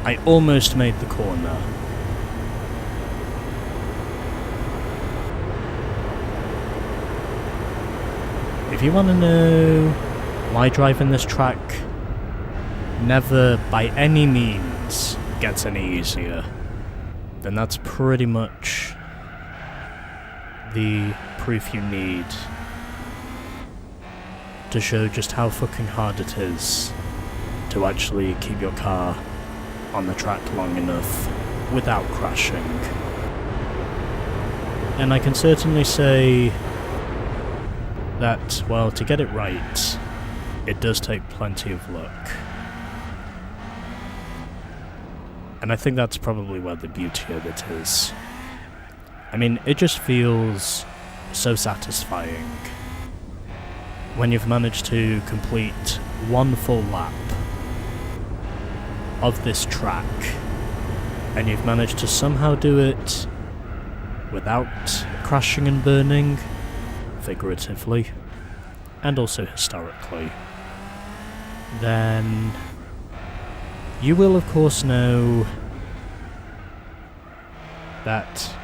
I almost made the corner. If you want to know my drive in this track never by any means gets any easier, then that's pretty much the proof you need to show just how fucking hard it is to actually keep your car on the track long enough without crashing. And I can certainly say that, well, to get it right, it does take plenty of luck. And I think that's probably where the beauty of it is. I mean, it just feels so satisfying when you've managed to complete one full lap of this track, and you've managed to somehow do it without crashing and burning, figuratively, and also historically, then you will of course know that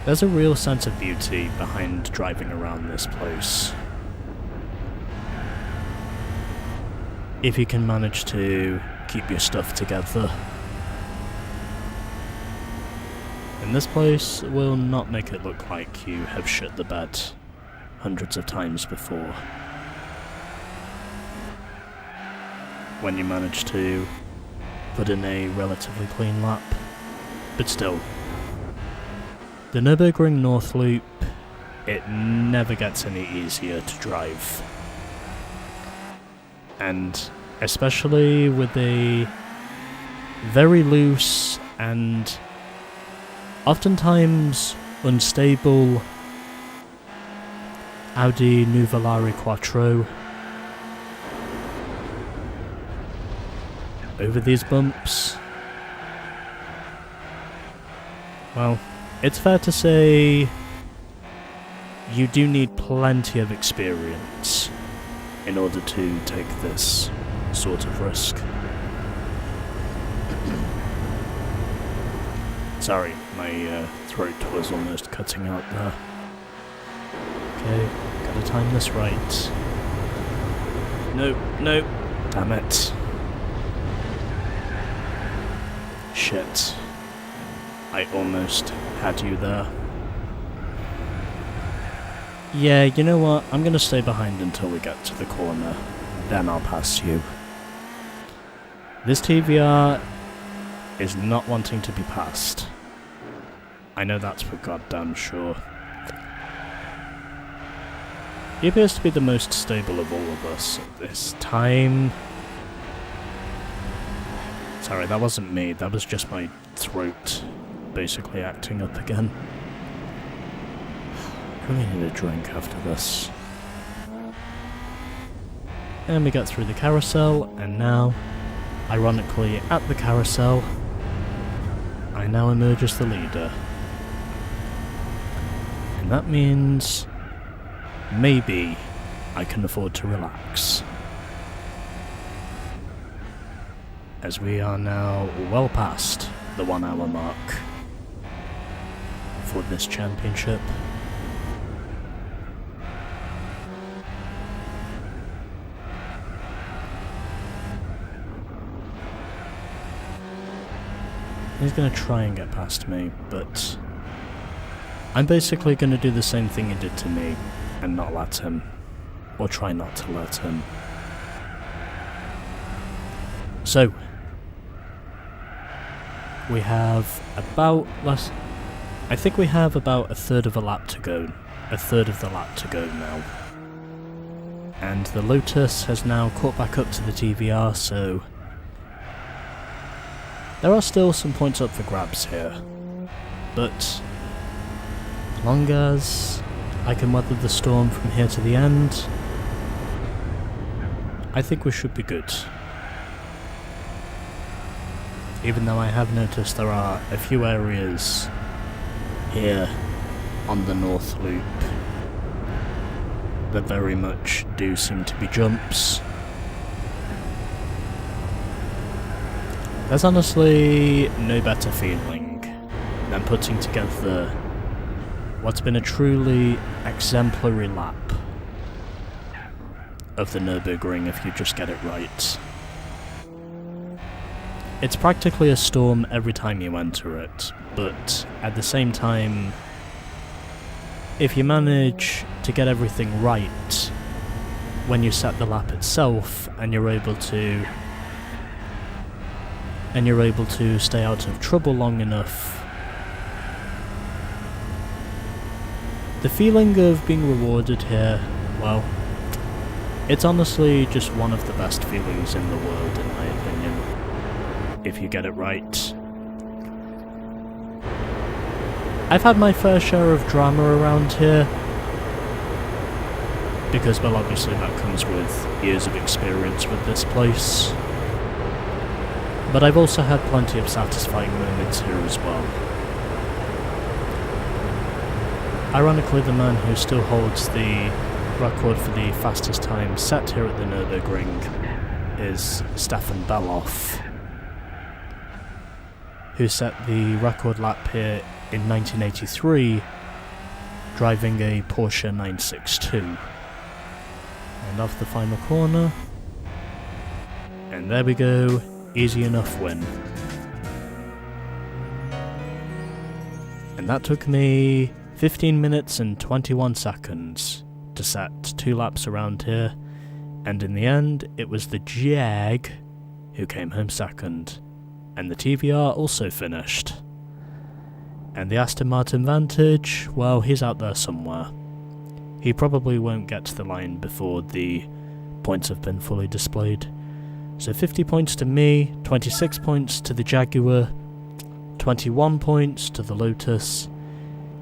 there's a real sense of beauty behind driving around this place. If you can manage to keep your stuff together. And this place will not make it look like you have shit the bed hundreds of times before. When you manage to put in a relatively clean lap. But still, the Nürburgring North Loop, it never gets any easier to drive. And especially with a very loose and oftentimes unstable Audi Nuvolari Quattro, over these bumps, well, it's fair to say you do need plenty of experience in order to take this sort of risk. Sorry, my throat was almost cutting out there. Okay, gotta time this right. No, damn it. Shit. I almost had you there. Yeah, you know what? I'm gonna stay behind until we get to the corner. Then I'll pass you. This TVR is not wanting to be passed. I know that's for goddamn sure. He appears to be the most stable of all of us at this time. Sorry, that wasn't me. That was just my throat basically acting up again. I really need a drink after this. And we get through the carousel, and now, ironically, at the carousel, I now emerge as the leader. And that means maybe I can afford to relax. As we are now well past the 1 hour mark for this championship. He's going to try and get past me, but I'm basically going to do the same thing he did to me and not let him, or try not to let him. So, we have about I think we have about a third of a lap to go. A third of the lap to go now. And the Lotus has now caught back up to the TVR, so there are still some points up for grabs here. But as long as I can weather the storm from here to the end, I think we should be good. Even though I have noticed there are a few areas here on the North Loop that very much do seem to be jumps. There's honestly no better feeling than putting together what's been a truly exemplary lap of the Nürburgring if you just get it right. It's practically a storm every time you enter it, but at the same time, if you manage to get everything right when you set the lap itself and you're able to stay out of trouble long enough, the feeling of being rewarded here, well, it's honestly just one of the best feelings in the world, in my opinion, if you get it right. I've had my fair share of drama around here, because, well, obviously that comes with years of experience with this place. But I've also had plenty of satisfying moments here as well. Ironically, the man who still holds the record for the fastest time set here at the Nürburgring is Stefan Beloff, who set the record lap here in 1983, driving a Porsche 962. And off the final corner, and there we go, easy enough win. And that took me 15 minutes and 21 seconds to set 2 laps around here, and in the end it was the Jag who came home second, and the TVR also finished. And the Aston Martin Vantage, well, he's out there somewhere. He probably won't get to the line before the points have been fully displayed. So 50 points to me, 26 points to the Jaguar, 21 points to the Lotus,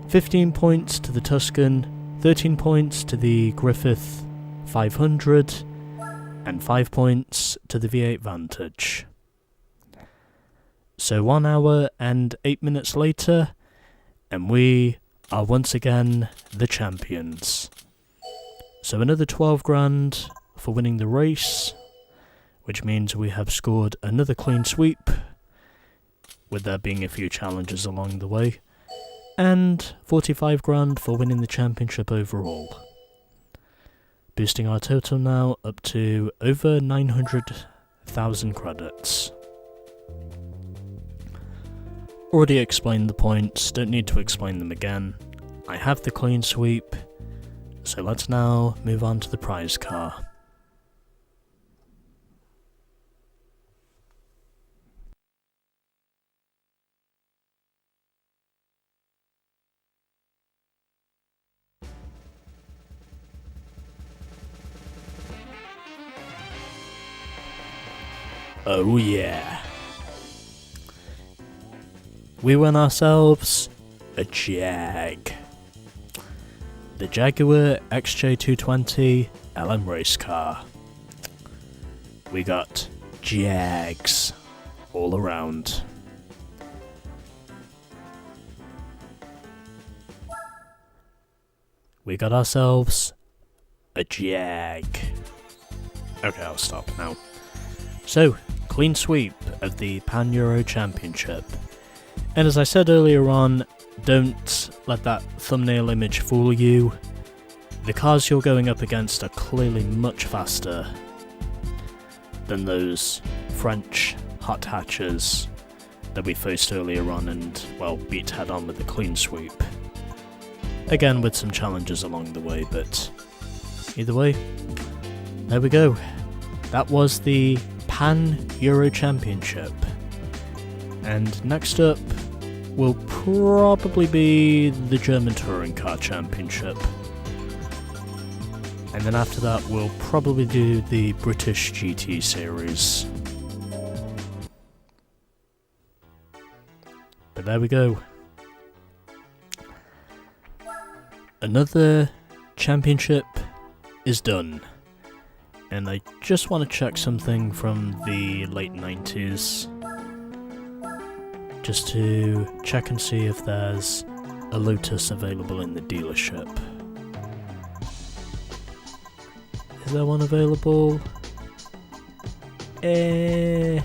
15 points to the Tuscan, 13 points to the Griffith 500, and 5 points to the V8 Vantage. So 1 hour and 8 minutes later, and we are once again the champions. So another 12 grand for winning the race, which means we have scored another clean sweep, with there being a few challenges along the way, and 45 grand for winning the championship overall. Boosting our total now up to over 900,000 credits. Already explained the points, don't need to explain them again. I have the clean sweep, so let's now move on to the prize car. Oh yeah. We won ourselves a Jag. The Jaguar XJ220 LM race car. We got Jags all around. We got ourselves a Jag. Okay, I'll stop now. So, clean sweep of the Pan-Euro Championship. And as I said earlier on, don't let that thumbnail image fool you. The cars you're going up against are clearly much faster than those French hot hatches that we faced earlier on and, well, beat head on with the clean sweep. Again, with some challenges along the way, but either way, there we go. That was the Pan-Euro Championship. And next up will probably be the German Touring Car Championship. And then after that we'll probably do the British GT Series. But there we go. Another championship is done. And I just want to check something from the late 90s. Just to check and see if there's a Lotus available in the dealership. Is there one available? There's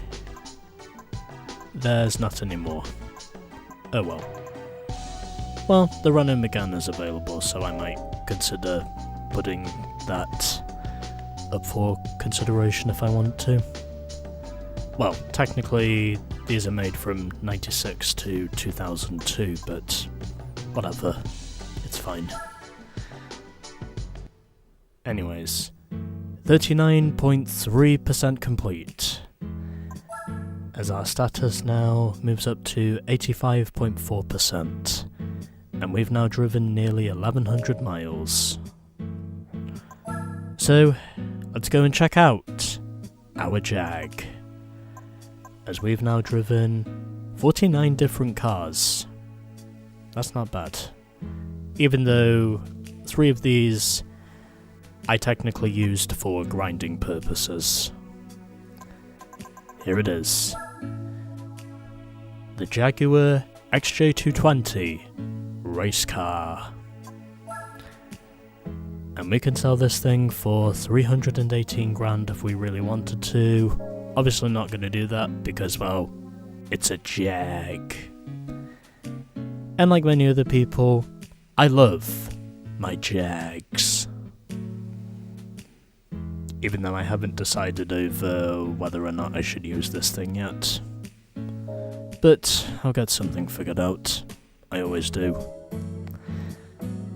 not anymore. Oh well. Well, the Renault Megane is available, so I might consider putting that up for consideration if I want to. Well, technically, these are made from 96 to 2002, but whatever, it's fine. Anyways, 39.3% complete, as our status now moves up to 85.4%, and we've now driven nearly 1100 miles. So, let's go and check out our Jag, as we've now driven 49 different cars. That's not bad. Even though 3 of these I technically used for grinding purposes. Here it is. The Jaguar XJ220 race car. And we can sell this thing for 318 grand if we really wanted to. Obviously not going to do that because, well, it's a Jag. And like many other people, I love my Jags. Even though I haven't decided over whether or not I should use this thing yet. But I'll get something figured out. I always do.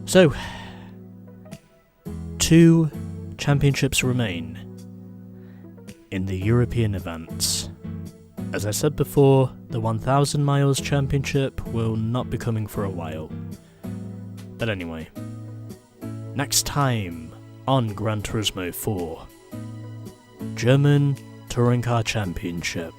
So, 2 championships remain in the European events. As I said before, the 1000 miles championship will not be coming for a while. But anyway, next time on Gran Turismo 4, German Touring Car Championship.